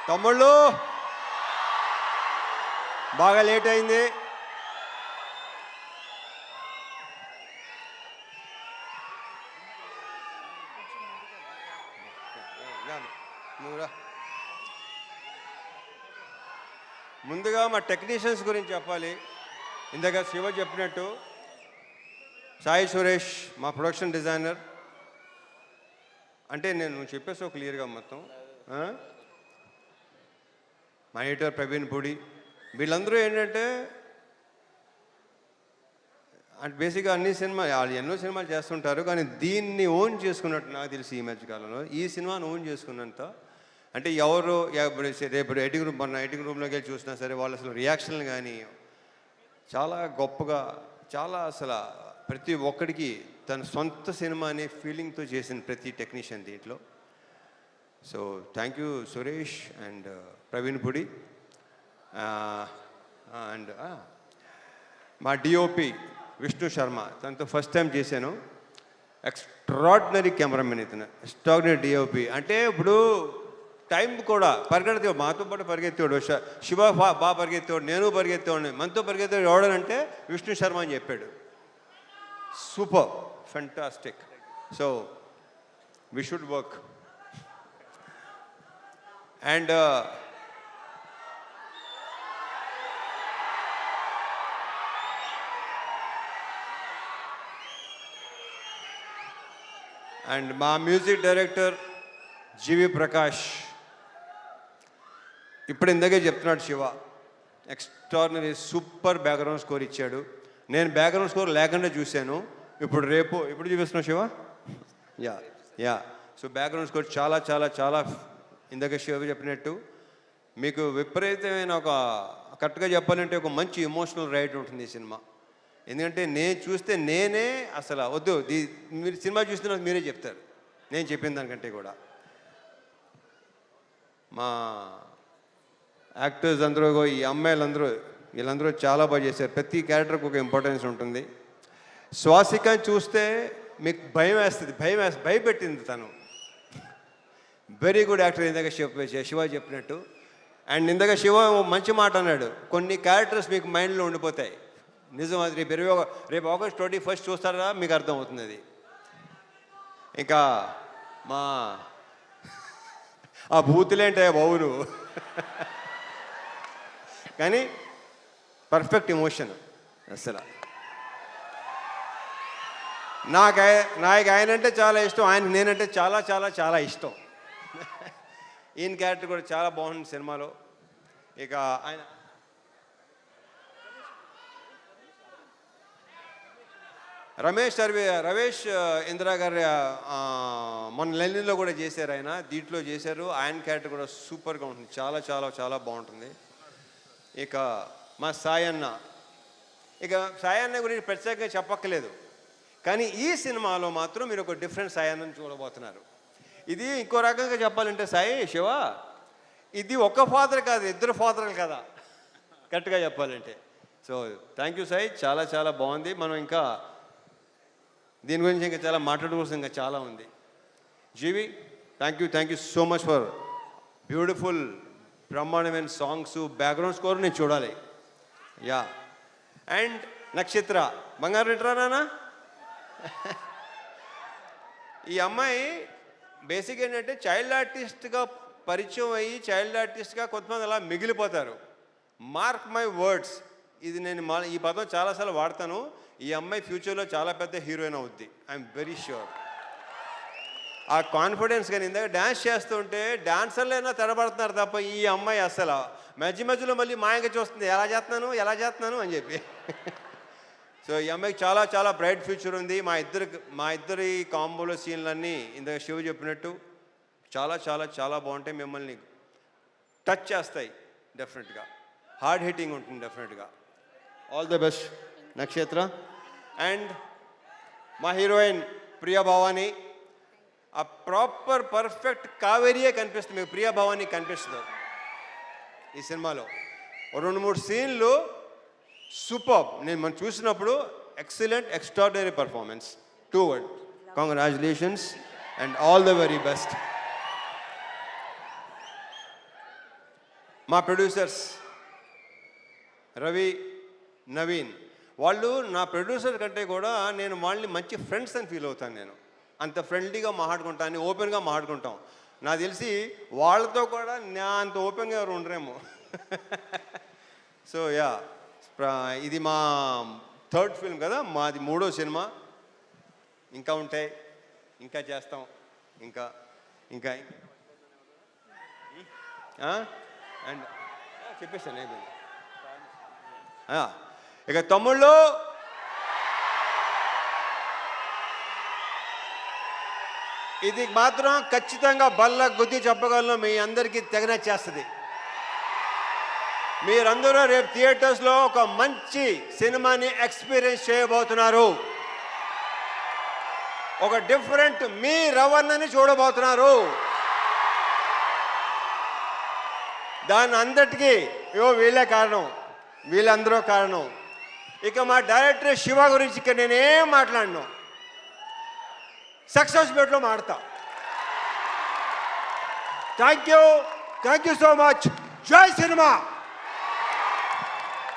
తమ్ముళ్ళు బాగా లేట్ అయింది. ముందుగా మా టెక్నీషియన్స్ గురించి చెప్పాలి. ఇందాక శివ చెప్పినట్టు సాయి సురేష్ మా ప్రొడక్షన్ డిజైనర్. అంటే నేను చెప్పేసావు క్లియర్గా మొత్తం. మా ఎడిటర్ ప్రవీణ్ పూడి, వీళ్ళందరూ ఏంటంటే బేసిక్గా అన్ని వాళ్ళు ఎన్నో సినిమాలు చేస్తుంటారు, కానీ దీన్ని ఓన్ చేసుకున్నట్టు నాకు తెలిసి ఈ మధ్యకాలంలో ఈ సినిమాను ఓన్ చేసుకున్నంత. అంటే ఎవరు రేపు ఎడిటింగ్ రూమ్లోకి వెళ్ళి చూసినా సరే వాళ్ళు అసలు రియాక్షన్లు కానీ చాలా గొప్పగా, చాలా అసలు ప్రతి ఒక్కడికి తన సొంత సినిమా అనే ఫీలింగ్తో చేసిన ప్రతి టెక్నీషియన్ దీంట్లో. So thank you Suresh and Praveen Pudi. And మా డిఓపి విష్ణు శర్మ, తనతో ఫస్ట్ టైం చేశాను. ఎక్స్ట్రాడినరీ కెమెరామెన్ ఇతను, ఎక్స్ట్రాడినరీ డిఓపి. అంటే ఇప్పుడు టైం కూడా పరిగెత్తేవాడు, మాతో పాటు పరిగెత్తేవాడు. శివ బాగా పరిగెత్తేవాడు, నేను పరిగెత్తేవాడిని. మనతో పరిగెత్తేవాడు ఎవడనంటే విష్ణు శర్మ అని చెప్పాడు. Super, fantastic. So we should work. And and మా మ్యూజిక్ డైరెక్టర్ జీవి ప్రకాష్. ఇప్పుడు ఇందాకే చెప్తున్నాడు Shiva, extraordinary super background score ఇచ్చాడు. నేను బ్యాక్గ్రౌండ్ స్కోర్ లేకుండా చూశాను. ఇప్పుడు చూపిస్తున్నావు Shiva. Yeah so background score చాలా చాలా చాలా ఇందాక శివ చెప్పినట్టు మీకు విపరీతమైన ఒక, కరెక్ట్గా చెప్పాలంటే ఒక మంచి ఎమోషనల్ రైడ్ ఉంటుంది ఈ సినిమా. ఎందుకంటే నేను చూస్తే నేనే అసలు వద్దు, మీరు సినిమా చూస్తున్న మీరే చెప్తారు నేను చెప్పిన దానికంటే కూడా. మా యాక్టర్స్ అందరూ, ఈ అమ్మాయిలందరూ, వీళ్ళందరూ చాలా బాగా చేశారు. ప్రతి క్యారెక్టర్కి ఒక ఇంపార్టెన్స్ ఉంటుంది. శ్వాసికని చూస్తే మీకు భయం వేస్తుంది, భయపెట్టింది తను. వెరీ గుడ్ యాక్టర్ ఇందాక శివ చెప్పినట్టు. అండ్ ఇందాక శివ మంచి మాట అన్నాడు, కొన్ని క్యారెక్టర్స్ మీకు మైండ్లో ఉండిపోతాయి. నిజం, అది రేపు ఆగస్ట్ 21 చూస్తారా మీకు అర్థమవుతుంది అది. ఇంకా మా ఆ బూతులేంటే బావులు కానీ పర్ఫెక్ట్ ఎమోషన్ అసలు. నాకు ఆయనంటే చాలా ఇష్టం, నేనంటే చాలా చాలా చాలా ఇష్టం. ఈయన క్యారెక్టర్ కూడా చాలా బాగుంది సినిమాలో. ఇక ఆయన రమేష్ ఇందిరా గారి మన లెనిన్లో కూడా చేశారు ఆయన, దీంట్లో చేశారు. ఆయన క్యారెక్టర్ కూడా సూపర్గా ఉంటుంది, చాలా చాలా చాలా బాగుంటుంది. ఇక మా సాయన్న గురించి ప్రత్యేకంగా చెప్పక్కలేదు, కానీ ఈ సినిమాలో మాత్రం మీరు ఒక డిఫరెంట్ సాయన్నని చూడబోతున్నారు. ఇది ఇంకో రకంగా చెప్పాలంటే శివ, ఇది ఒక ఫాదర్ కాదు, ఇద్దరు ఫాదర్లు కదా కరెక్ట్గా చెప్పాలంటే. సో థ్యాంక్ యూ సాయి, చాలా చాలా బాగుంది. మనం ఇంకా దీని గురించి ఇంకా చాలా మాట్లాడుకోవాల్సింది ఇంకా చాలా ఉంది. GV, thank you so much for beautiful బ్రహ్మాండమైన సాంగ్స్, బ్యాక్గ్రౌండ్ స్కోర్ నేను చూడాలి. యా అండ్ నక్షత్ర బంగారు రెట్రానా. ఈ అమ్మాయి బేసిక్ ఏంటంటే చైల్డ్ ఆర్టిస్ట్గా పరిచయం అయ్యి చైల్డ్ ఆర్టిస్ట్గా కొంతమంది అలా మిగిలిపోతారు. మార్క్ మై వర్డ్స్, ఇది నేను ఈ పదం చాలాసార్లు వాడతాను. ఈ అమ్మాయి ఫ్యూచర్లో చాలా పెద్ద హీరోయిన్ అవుద్ది, ఐఎమ్ వెరీ ష్యూర్. ఆ కాన్ఫిడెన్స్. కానీ ఇందాక డ్యాన్స్ చేస్తుంటే డాన్సర్లైనా తడబడుతున్నారు తప్ప ఈ అమ్మాయి అసలు మధ్యలో మళ్ళీ మాయంగా చూస్తుంది, ఎలా చేస్తున్నాను అని చెప్పి. సో ఈ అమ్మాయికి చాలా చాలా బ్రైట్ ఫ్యూచర్ ఉంది. మా ఇద్దరి కాంబోలో సీన్లన్నీ ఇందాక శివ చెప్పినట్టు చాలా చాలా చాలా బాగుంటాయి, మిమ్మల్ని టచ్ చేస్తాయి డెఫినెట్గా, హార్డ్ హిట్టింగ్ ఉంటుంది డెఫినెట్గా. ఆల్ ద బెస్ట్ నక్షత్ర. అండ్ మా హీరోయిన్ ప్రియా భవాని, ఆ ప్రాపర్ పర్ఫెక్ట్ కావేరియే కనిపిస్తుంది మీకు, ప్రియా భవాని కనిపిస్తుంది ఈ సినిమాలో. 2-3 సీన్లు సూపర్. మనం చూసినప్పుడు excellent, extraordinary performance. 2 words. Congratulations and all the very best. మా ప్రొడ్యూసర్స్ రవి, నవీన్, వాళ్ళు నా ప్రొడ్యూసర్ కంటే కూడా నేను వాళ్ళని మంచి ఫ్రెండ్స్ అని ఫీల్ అవుతాను. నేను అంత ఫ్రెండ్లీగా మాట్లాడుకుంటాను, ఓపెన్గా మాట్లాడుకుంటాం. నాకు తెలిసి వాళ్ళతో కూడా నా అంత ఓపెన్గా ఎవరు ఉండరేమో. సో యా, ఇది మా థర్డ్ ఫిల్మ్ కదా, మాది 3వ సినిమా. ఇంకా ఉంటాయి, ఇంకా చేస్తాం, ఇంకా ఇంకా అండ్ చెప్పేస్తాను అయిపోయింది. ఇక తమ్ముళ్ళు, ఇది మాత్రం ఖచ్చితంగా బల్ల గుద్ది చెప్పగలను, మీ అందరికీ తెగన చేస్తుంది. మీరందరూ రేపు థియేటర్స్లో ఒక మంచి సినిమాని ఎక్స్పీరియన్స్ చేయబోతున్నారు. ఒక డిఫరెంట్ మీ రవణని చూడబోతున్నారు. దాని అందరికీ వీళ్ళే కారణం, వీళ్ళందరూ కారణం. ఇక మా డైరెక్టర్ శివ గురించి ఇక నేనేం మాట్లాడను, సక్సెస్ మీట్లో మాడతా. Thank you so much. జై సినిమా.